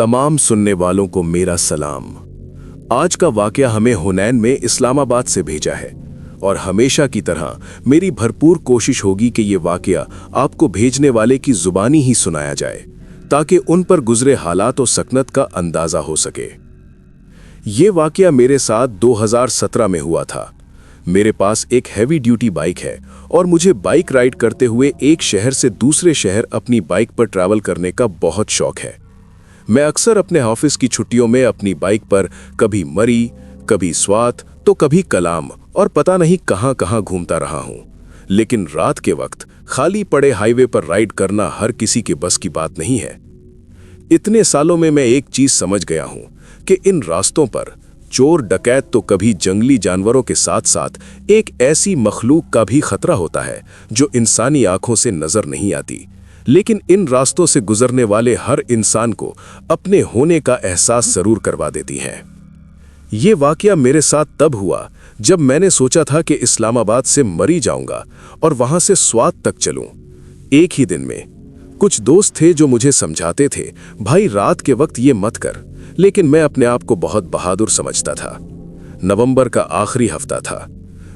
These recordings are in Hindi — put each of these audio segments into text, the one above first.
तमाम सुनने वालों को मेरा सलाम। आज का वाकया हमें हुनैन में इस्लामाबाद से भेजा है और हमेशा की तरह मेरी भरपूर कोशिश होगी कि ये वाकया आपको भेजने वाले की जुबानी ही सुनाया जाए ताकि उन पर गुजरे हालात और सकनत का अंदाजा हो सके। ये वाकया मेरे साथ 2017 में हुआ था। मेरे पास एक हैवी ड्यूटी बाइक है और मुझे बाइक राइड करते हुए एक शहर से दूसरे शहर अपनी बाइक पर ट्रैवल करने का बहुत शौक है। मैं अक्सर अपने ऑफिस की छुट्टियों में अपनी बाइक पर कभी मरी, कभी स्वात, तो कभी कलाम और पता नहीं कहां कहां घूमता रहा हूं। लेकिन रात के वक्त खाली पड़े हाईवे पर राइड करना हर किसी के बस की बात नहीं है। इतने सालों में मैं एक चीज समझ गया हूं कि इन रास्तों पर चोर डकैत तो कभी जंगली जानवरों के साथ साथ एक ऐसी मखलूक का भी खतरा होता है जो इंसानी आंखों से नजर नहीं आती, लेकिन इन रास्तों से गुजरने वाले हर इंसान को अपने होने का एहसास जरूर करवा देती हैं। ये वाकया मेरे साथ तब हुआ जब मैंने सोचा था कि इस्लामाबाद से मरी जाऊंगा और वहां से स्वात तक चलूं। एक ही दिन में कुछ दोस्त थे जो मुझे समझाते थे, भाई रात के वक्त ये मत कर, लेकिन मैं अपने आप को बहुत बहादुर समझता था। नवंबर का आखिरी हफ्ता था।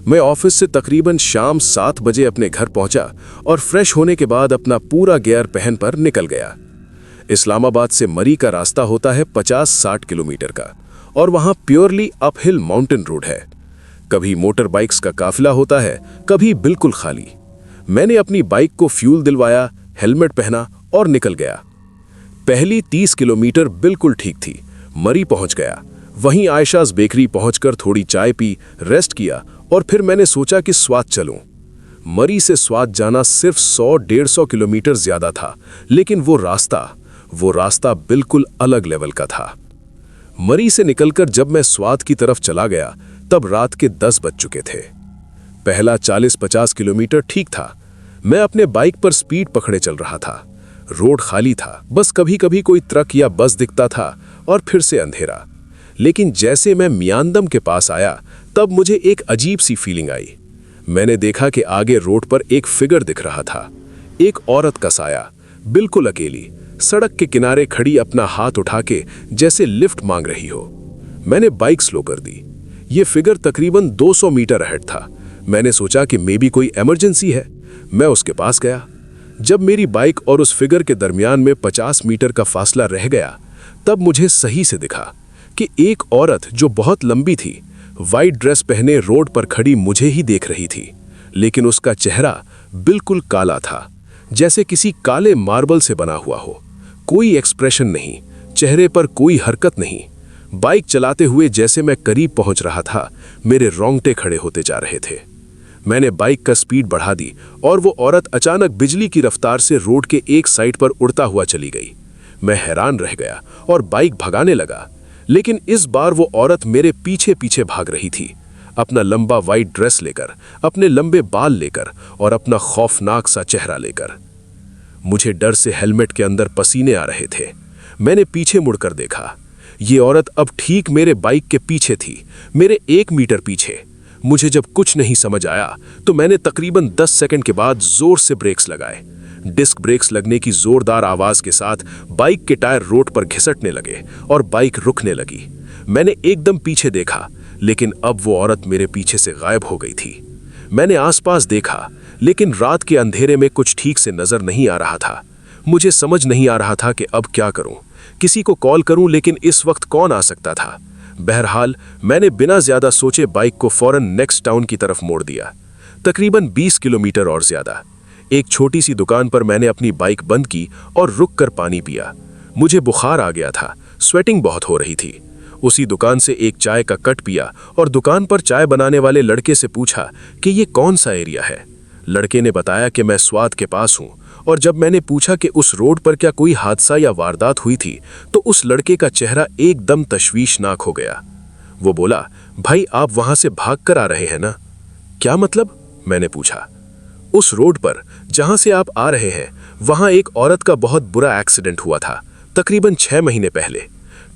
मैं ऑफिस से तकरीबन शाम 7 बजे अपने घर पहुंचा और फ्रेश होने के बाद अपना पूरा गियर पहन पर निकल गया। इस्लामाबाद से मरी का रास्ता होता है 50-60 किलोमीटर का और वहां प्योरली अपहिल माउंटेन रोड है। कभी मोटर बाइक्स का काफिला होता है, कभी बिल्कुल खाली। मैंने अपनी बाइक को फ्यूल दिलवाया, हेलमेट पहना और निकल गया। पहली 30 किलोमीटर बिल्कुल ठीक थी। मरी पहुंच गया। वहीं आयशाज बेकरी पहुंचकर थोड़ी चाय पी, रेस्ट किया और फिर मैंने सोचा कि स्वात चलूं। मरी से स्वात जाना सिर्फ 100-150 किलोमीटर ज्यादा था, लेकिन वो रास्ता बिल्कुल अलग लेवल का था। मरी से निकलकर जब मैं स्वात की तरफ चला गया तब रात के 10 बज चुके थे। पहला 40-50 किलोमीटर ठीक था। मैं अपने बाइक पर स्पीड पकड़े चल रहा था। रोड खाली था, बस कभी कभी कोई ट्रक या बस दिखता था और फिर से अंधेरा। लेकिन जैसे मैं मियांदम के पास आया तब मुझे एक अजीब सी फीलिंग आई। मैंने देखा कि आगे रोड पर एक फिगर दिख रहा था, एक औरत का साया, बिल्कुल अकेली, सड़क के किनारे खड़ी, अपना हाथ उठा के जैसे लिफ्ट मांग रही हो। मैंने बाइक स्लो कर दी। ये फिगर तकरीबन 200 मीटर अहेड था। मैंने सोचा कि मे बी कोई इमरजेंसी है। मैं उसके पास गया। जब मेरी बाइक और उस फिगर के दरमियान में 50 मीटर का फासला रह गया तब मुझे सही से दिखा कि एक औरत जो बहुत लंबी थी, वाइट ड्रेस पहने रोड पर खड़ी मुझे ही देख रही थी, लेकिन उसका चेहरा बिल्कुल काला था, जैसे किसी काले मार्बल से बना हुआ हो। कोई एक्सप्रेशन नहीं, चेहरे पर कोई हरकत नहीं। बाइक चलाते हुए जैसे मैं करीब पहुंच रहा था, मेरे रोंगटे खड़े होते जा रहे थे। मैंने बाइक का स्पीड बढ़ा दी और वो औरत अचानक बिजली की रफ्तार से रोड के एक साइड पर उड़ता हुआ चली गई। मैं हैरान रह गया और बाइक भगाने लगा, लेकिन इस बार वो औरत मेरे पीछे पीछे भाग रही थी, अपना लंबा वाइट ड्रेस लेकर, अपने लंबे बाल लेकर और अपना खौफनाक सा चेहरा लेकर। मुझे डर से हेलमेट के अंदर पसीने आ रहे थे। मैंने पीछे मुड़कर देखा। ये औरत अब ठीक मेरे बाइक के पीछे थी, मेरे 1 मीटर पीछे। मुझे जब कुछ नहीं समझ आया तो मैंने तकरीबन 10 सेकंड के बाद जोर से ब्रेक्स लगाए। डिस्क ब्रेक्स लगने की जोरदार आवाज के साथ बाइक के टायर रोड पर घिसटने लगे और बाइक रुकने लगी। मैंने एकदम पीछे देखा, लेकिन अब वो औरत मेरे पीछे से गायब हो गई थी। मैंने आसपास देखा, लेकिन रात के अंधेरे में कुछ ठीक से नजर नहीं आ रहा था। मुझे समझ नहीं आ रहा था कि अब क्या करूं। किसी को कॉल करूं, लेकिन इस वक्त कौन आ सकता था। बहरहाल मैंने बिना ज्यादा सोचे बाइक को फौरन नेक्स्ट टाउन की तरफ मोड़ दिया। तकरीबन 20 किलोमीटर और ज्यादा। एक छोटी सी दुकान पर मैंने अपनी बाइक बंद की और रुककर पानी पिया। मुझे बुखार आ गया था, स्वेटिंग बहुत हो रही थी। उसी दुकान से एक चाय का कट पिया और दुकान पर चाय बनाने वाले लड़के से पूछा कि ये कौन सा एरिया है। लड़के ने बताया कि मैं स्वात के पास हूँ, और जब मैंने पूछा कि उस रोड पर क्या कोई हादसा या वारदात हुई थी तो उस लड़के का चेहरा एकदम तशवीशनाक हो गया। वो बोला, भाई आप वहां से भाग कर आ रहे हैं ना? क्या मतलब? मैंने पूछा। उस रोड पर जहां से आप आ रहे हैं वहां एक औरत का बहुत बुरा एक्सीडेंट हुआ था, तकरीबन 6 महीने पहले।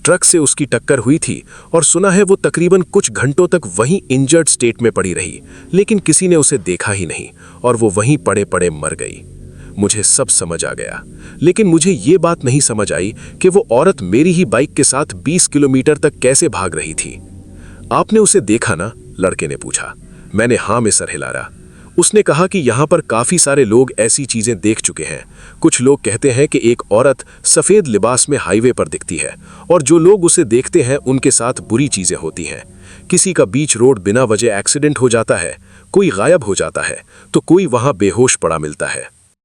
ट्रक से उसकी टक्कर हुई थी और सुना है वो तकरीबन कुछ घंटों तक वहीं इंजर्ड स्टेट में पड़ी रही, लेकिन किसी ने उसे देखा ही नहीं और वो वहीं पड़े पड़े मर गई। मुझे सब समझ आ गया, लेकिन मुझे ये बात नहीं समझ आई कि वो औरत मेरी ही बाइक के साथ 20 किलोमीटर तक कैसे भाग रही थी। आपने उसे देखा ना? लड़के ने पूछा। मैंने हाँ में सर हिलाया। उसने कहा कि यहाँ पर काफी सारे लोग ऐसी चीजें देख चुके हैं। कुछ लोग कहते हैं कि एक औरत सफेद लिबास में हाईवे पर दिखती है और जो लोग उसे देखते हैं उनके साथ बुरी चीजें होती हैं। किसी का बीच रोड बिना वजह एक्सीडेंट हो जाता है, कोई गायब हो जाता है, तो कोई वहां बेहोश पड़ा मिलता है।